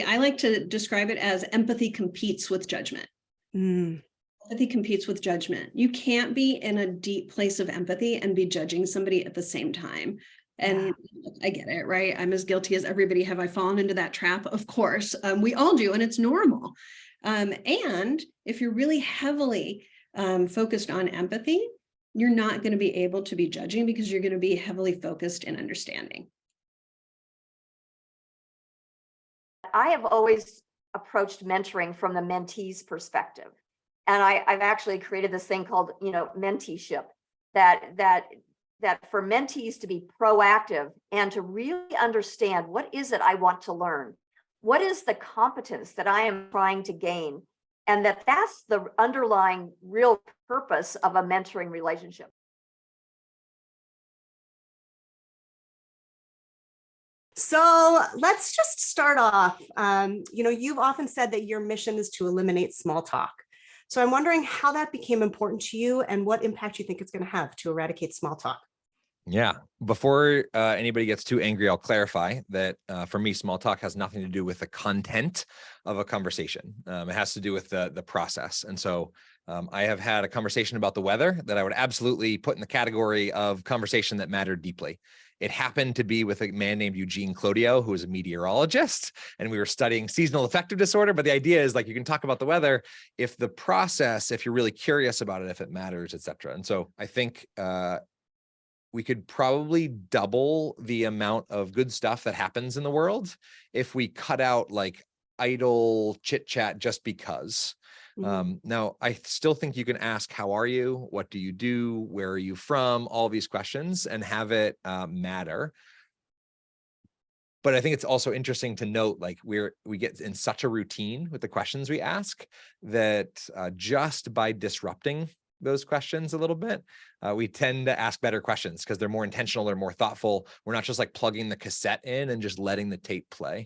I like to describe it as empathy competes with judgment. Empathy competes with judgment. You can't be in a deep place of empathy and be judging somebody at the same time. And I get it, right? I'm as guilty as everybody. Have I fallen into that trap? Of course, we all do, and it's normal. And if you're really heavily focused on empathy, you're not going to be able to be judging because you're going to be heavily focused in understanding. I have always approached mentoring from the mentee's perspective. And I've actually created this thing called, menteeship, that for mentees to be proactive and to really understand, what is it I want to learn? What is the competence that I am trying to gain? And that's the underlying real purpose of a mentoring relationship. So let's just start off. You've often said that your mission is to eliminate small talk. So I'm wondering how that became important to you and what impact you think it's going to have to eradicate small talk. Yeah. Before anybody gets too angry, I'll clarify that for me, small talk has nothing to do with the content of a conversation. It has to do with the process. And so I have had a conversation about the weather that I would absolutely put in the category of conversation that mattered deeply. It happened to be with a man named Eugene Clodio, who is a meteorologist, and we were studying seasonal affective disorder. But the idea is, like, you can talk about the weather if the process, if you're really curious about it, if it matters, et cetera. And so I think we could probably double the amount of good stuff that happens in the world if we cut out like idle chit chat just because. Now, I still think you can ask, how are you? What do you do? Where are you from? All these questions, and have it matter. But I think it's also interesting to note, like, we get in such a routine with the questions we ask that just by disrupting those questions a little bit, we tend to ask better questions because they're more intentional, they're more thoughtful. We're not just like plugging the cassette in and just letting the tape play.